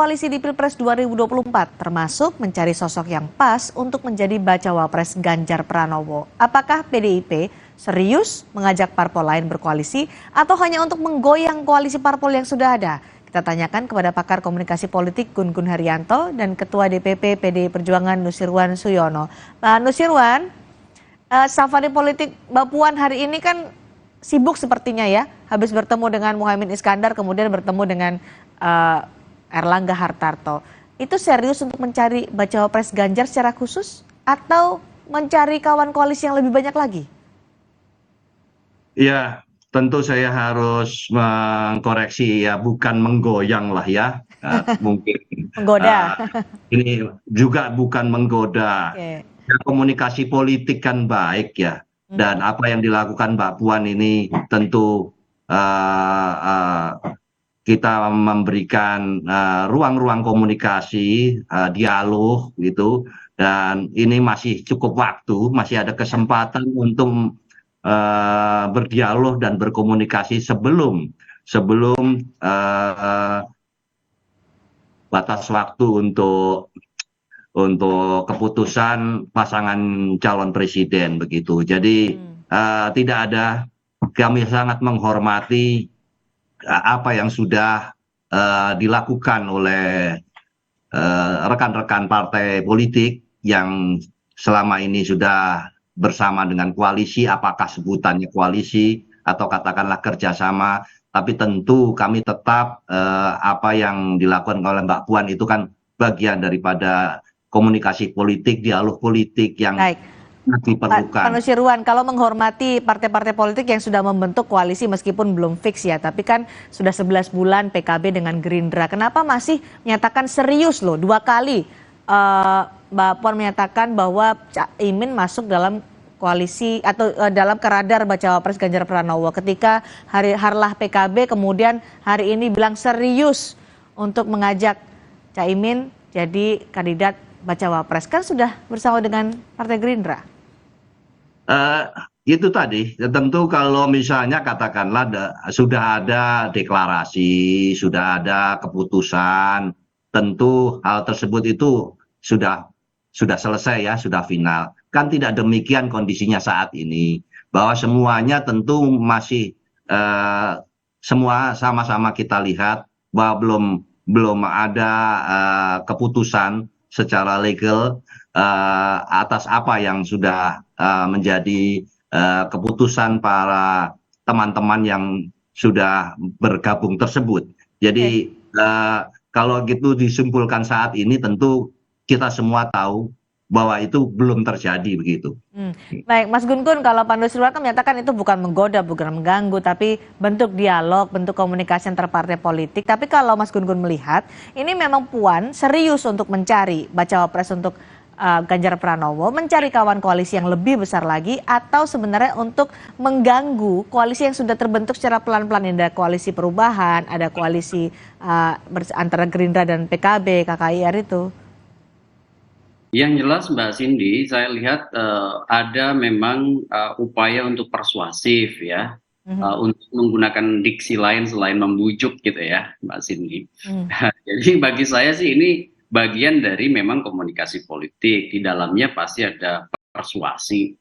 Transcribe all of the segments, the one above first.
Koalisi di Pilpres 2024 termasuk mencari sosok yang pas untuk menjadi bacawa pres Ganjar Pranowo. Apakah PDIP serius mengajak parpol lain berkoalisi atau hanya untuk menggoyang koalisi parpol yang sudah ada? Kita tanyakan kepada pakar komunikasi politik Gun Gun Haryanto dan Ketua DPP PDI Perjuangan Nusirwan Suyono. Pak Nusirwan, safari politik Mbak Puan hari ini kan sibuk sepertinya ya. Habis bertemu dengan Muhaimin Iskandar, kemudian bertemu dengan Erlangga Hartarto. Itu serius untuk mencari bacawa pres Ganjar secara khusus atau mencari kawan koalisi yang lebih banyak lagi? Ya, tentu saya harus mengkoreksi ya, bukan menggoyang lah ya. Mungkin Menggoda. ini juga bukan menggoda. Oke. Ya, komunikasi politik kan baik ya. Dan apa yang dilakukan Mbak Puan ini tentu kita memberikan ruang-ruang komunikasi, dialog gitu, dan ini masih cukup waktu, masih ada kesempatan untuk berdialog dan berkomunikasi sebelum batas waktu untuk keputusan pasangan calon presiden begitu. Jadi tidak ada, kami sangat menghormati apa yang sudah dilakukan oleh rekan-rekan partai politik yang selama ini sudah bersama dengan koalisi, apakah sebutannya koalisi atau katakanlah kerjasama, tapi tentu kami tetap apa yang dilakukan oleh Mbak Puan itu kan bagian daripada komunikasi politik, dialog politik yang diperlukan. Pak Nusirwan, kalau menghormati partai-partai politik yang sudah membentuk koalisi meskipun belum fix ya, tapi kan sudah 11 bulan PKB dengan Gerindra, kenapa masih menyatakan serius loh 2 kali Mbak Puan menyatakan bahwa Caimin masuk dalam koalisi atau dalam keradar bacawa pres Ganjar Pranowo, ketika harlah PKB kemudian hari ini bilang serius untuk mengajak Caimin jadi kandidat bacawa pres, kan sudah bersama dengan Partai Gerindra. Itu tadi, tentu kalau misalnya katakanlah sudah ada deklarasi, sudah ada keputusan, tentu hal tersebut itu sudah selesai ya, sudah final. Kan tidak demikian kondisinya saat ini, bahwa semuanya tentu masih semua sama-sama kita lihat bahwa belum ada keputusan secara legal atas apa yang sudah menjadi keputusan para teman-teman yang sudah bergabung tersebut. Jadi kalau gitu disimpulkan saat ini tentu kita semua tahu bahwa itu belum terjadi begitu. Baik, Mas Gun Gun, kalau Pak Nusirwan menyatakan itu bukan menggoda, bukan mengganggu, tapi bentuk dialog, bentuk komunikasi antar partai politik. Tapi kalau Mas Gun Gun melihat, ini memang Puan serius untuk mencari bacawa pres untuk Ganjar Pranowo, mencari kawan koalisi yang lebih besar lagi, atau sebenarnya untuk mengganggu koalisi yang sudah terbentuk secara pelan-pelan. Ada koalisi perubahan, ada koalisi antara Gerindra dan PKB, KKIR itu. Yang jelas Mbak Cindy, saya lihat ada memang upaya untuk persuasif ya, untuk menggunakan diksi lain selain membujuk gitu ya Mbak Cindy. Jadi bagi saya sih ini bagian dari memang komunikasi politik, di dalamnya pasti ada persuasi.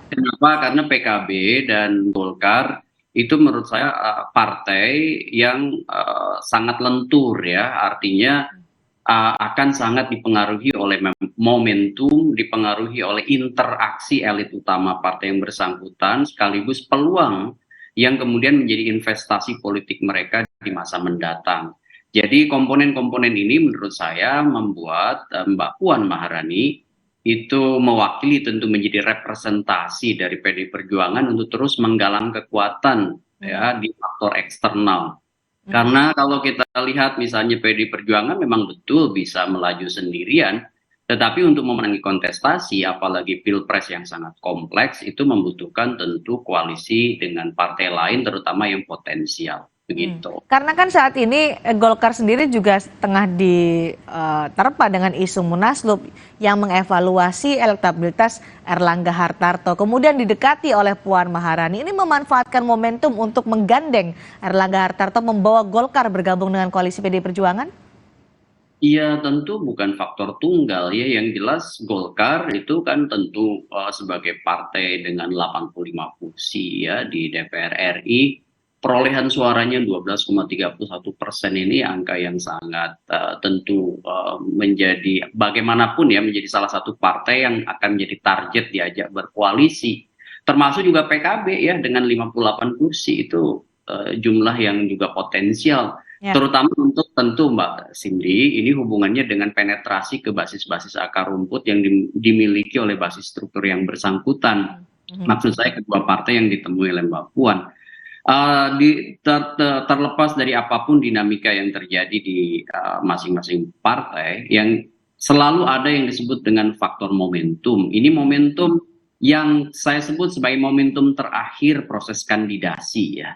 Kenapa? Karena PKB dan Golkar itu menurut saya partai yang sangat lentur ya, artinya akan sangat dipengaruhi oleh momentum, dipengaruhi oleh interaksi elit utama partai yang bersangkutan, sekaligus peluang yang kemudian menjadi investasi politik mereka di masa mendatang. Jadi komponen-komponen ini menurut saya membuat Mbak Puan Maharani itu mewakili, tentu menjadi representasi dari PDI Perjuangan untuk terus menggalang kekuatan ya di faktor eksternal. Karena kalau kita lihat misalnya PDI Perjuangan memang betul bisa melaju sendirian, tetapi untuk memenangi kontestasi, apalagi pilpres yang sangat kompleks, itu membutuhkan tentu koalisi dengan partai lain, terutama yang potensial. Begitu. Karena kan saat ini Golkar sendiri juga tengah diterpa dengan isu Munaslup yang mengevaluasi elektabilitas Erlangga Hartarto, kemudian didekati oleh Puan Maharani. Ini memanfaatkan momentum untuk menggandeng Erlangga Hartarto membawa Golkar bergabung dengan koalisi PDI Perjuangan? Iya, tentu bukan faktor tunggal ya. Yang jelas Golkar itu kan tentu sebagai partai dengan 85 kursi ya di DPR RI, perolehan suaranya 12,31% ini angka yang sangat tentu menjadi bagaimanapun ya menjadi salah satu partai yang akan menjadi target diajak berkoalisi. Termasuk juga PKB ya dengan 58 kursi itu jumlah yang juga potensial. Ya. Terutama untuk tentu Mbak Cindy, ini hubungannya dengan penetrasi ke basis-basis akar rumput yang dimiliki oleh basis struktur yang bersangkutan. Maksud saya kedua partai yang ditemui oleh Mbak Puan. Terlepas dari apapun dinamika yang terjadi di masing-masing partai, yang selalu ada yang disebut dengan faktor momentum. Ini momentum yang saya sebut sebagai momentum terakhir proses kandidasi ya.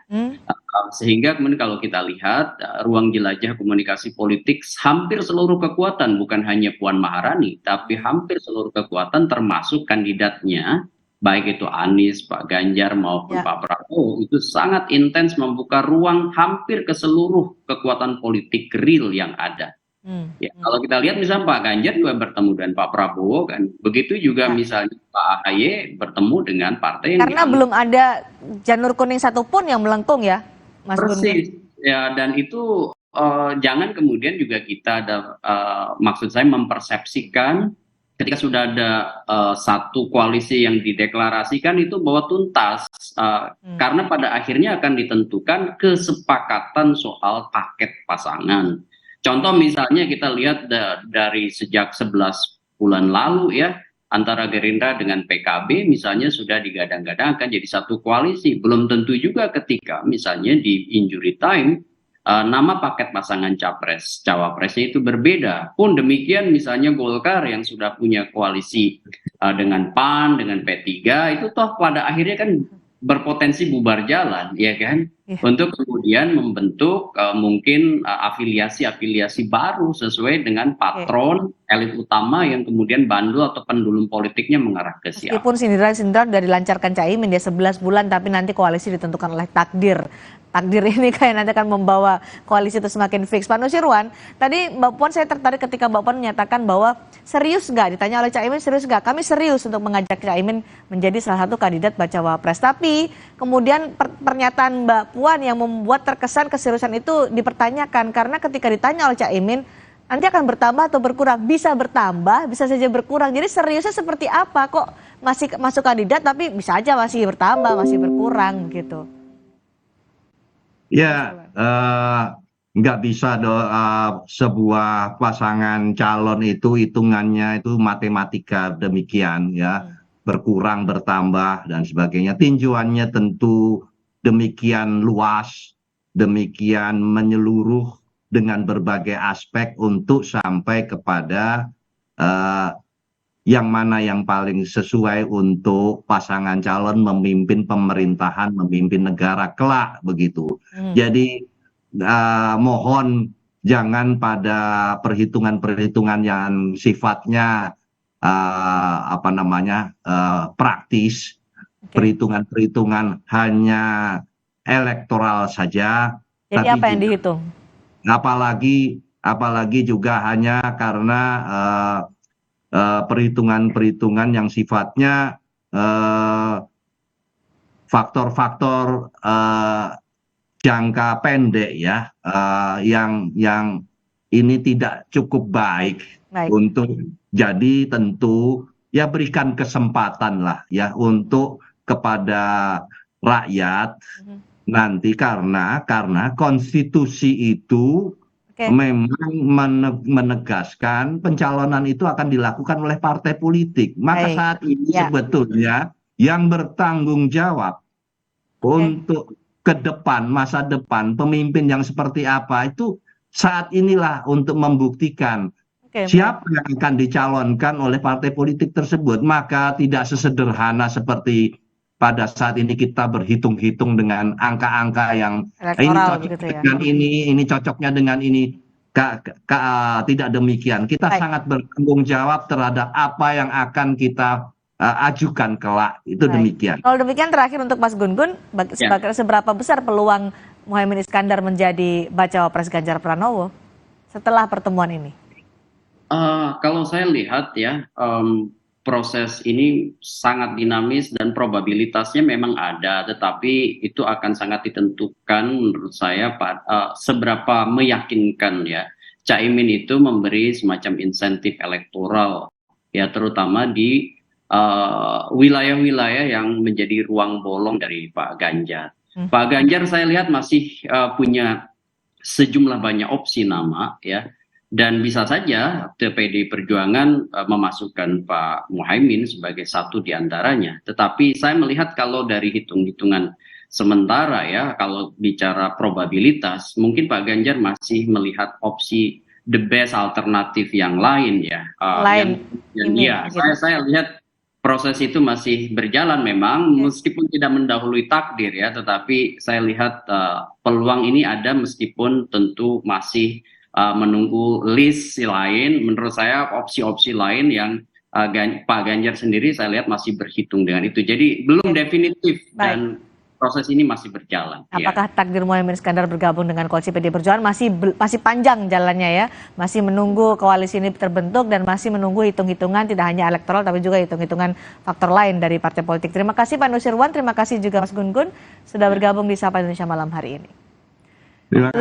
Sehingga kemudian kalau kita lihat ruang jelajah komunikasi politik hampir seluruh kekuatan, bukan hanya Puan Maharani, tapi hampir seluruh kekuatan termasuk kandidatnya, baik itu Anies, Pak Ganjar maupun Pak Prabowo, itu sangat intens membuka ruang hampir ke seluruh kekuatan politik real yang ada. Ya, kalau kita lihat misalnya Pak Ganjar juga bertemu dengan Pak Prabowo kan, begitu juga misalnya Pak AHY bertemu dengan partai yang karena belum ada janur kuning satupun yang melengkung ya, Mas Gun. Persis ya, dan itu jangan kemudian juga kita ada maksud saya mempersepsikan ketika sudah ada satu koalisi yang dideklarasikan itu bahwa tuntas, karena pada akhirnya akan ditentukan kesepakatan soal paket pasangan. Contoh misalnya kita lihat dari sejak 11 bulan lalu ya, antara Gerindra dengan PKB misalnya sudah digadang-gadang akan jadi satu koalisi. Belum tentu juga ketika misalnya di injury time nama paket pasangan capres cawapresnya itu berbeda. Pun demikian misalnya Golkar yang sudah punya koalisi dengan PAN, dengan P3 itu toh pada akhirnya kan berpotensi bubar jalan, ya kan? Untuk kemudian membentuk mungkin afiliasi-afiliasi baru sesuai dengan patron elit utama yang kemudian bandul atau pendulum politiknya mengarah ke siapa. Meskipun sindiran-sindiran sudah dilancarkan Caimin dia 11 bulan, tapi nanti koalisi ditentukan oleh takdir. Takdir ini kayak nanti akan membawa koalisi itu semakin fix. Pak Nusirwan, tadi Mbak Puan saya tertarik ketika Mbak Puan menyatakan bahwa serius nggak, ditanya oleh Caimin serius nggak, kami serius untuk mengajak Caimin menjadi salah satu kandidat bacawa pres. Tapi kemudian pernyataan Mbak Puan yang membuat terkesan keseriusan itu dipertanyakan, karena ketika ditanya oleh Caimin, nanti akan bertambah atau berkurang, bisa bertambah, bisa saja berkurang. Jadi seriusnya seperti apa, kok masih masuk kandidat tapi bisa aja masih bertambah, masih berkurang gitu. Ya, nggak bisa sebuah pasangan calon itu hitungannya itu matematika demikian ya, berkurang, bertambah dan sebagainya. Tinjauannya tentu demikian luas, demikian menyeluruh dengan berbagai aspek untuk sampai kepada yang mana yang paling sesuai untuk pasangan calon memimpin pemerintahan, memimpin negara kelak begitu. Jadi mohon jangan pada perhitungan-perhitungan yang sifatnya praktis, perhitungan-perhitungan hanya elektoral saja. Jadi tapi apa yang dihitung? Apalagi juga hanya karena perhitungan-perhitungan yang sifatnya faktor-faktor jangka pendek ya, yang ini tidak cukup baik. Untuk jadi tentu ya berikan kesempatan lah ya untuk kepada rakyat nanti, karena konstitusi itu memang menegaskan pencalonan itu akan dilakukan oleh partai politik. Maka saat ini sebetulnya yang bertanggung jawab untuk ke depan, masa depan, pemimpin yang seperti apa itu saat inilah untuk membuktikan siapa yang akan dicalonkan oleh partai politik tersebut. Maka tidak sesederhana seperti pada saat ini kita berhitung-hitung dengan angka-angka yang ini cocok dengan ini cocoknya dengan ini. Tidak demikian. Kita sangat bertanggung jawab terhadap apa yang akan kita ajukan kelak. Itu demikian. Kalau demikian terakhir untuk Mas Gun-Gun, seberapa besar peluang Muhaimin Iskandar menjadi bacawa pres Ganjar Pranowo setelah pertemuan ini? Kalau saya lihat ya, proses ini sangat dinamis dan probabilitasnya memang ada, tetapi itu akan sangat ditentukan menurut saya seberapa meyakinkan ya Caimin itu memberi semacam insentif elektoral ya, terutama di wilayah-wilayah yang menjadi ruang bolong dari Pak Ganjar. Pak Ganjar saya lihat masih punya sejumlah banyak opsi nama ya. Dan bisa saja PDI Perjuangan memasukkan Pak Muhaimin sebagai satu di antaranya. Tetapi saya melihat kalau dari hitung-hitungan sementara ya, kalau bicara probabilitas, mungkin Pak Ganjar masih melihat opsi the best alternatif yang lain ya. Lain ini, Ya, gitu. saya lihat proses itu masih berjalan memang, meskipun tidak mendahului takdir ya, tetapi saya lihat peluang ini ada meskipun tentu masih menunggu list lain. Menurut saya opsi-opsi lain yang Pak Ganjar sendiri saya lihat masih berhitung dengan itu. Jadi belum definitif dan proses ini masih berjalan. Apakah takdir Muhaimin Iskandar bergabung dengan koalisi PD Perjuangan masih panjang jalannya ya, masih menunggu koalisi ini terbentuk dan masih menunggu hitung-hitungan tidak hanya elektoral tapi juga hitung-hitungan faktor lain dari partai politik. Terima kasih Pak Nusirwan, terima kasih juga Mas Gun Gun sudah bergabung di Sapa Indonesia malam hari ini.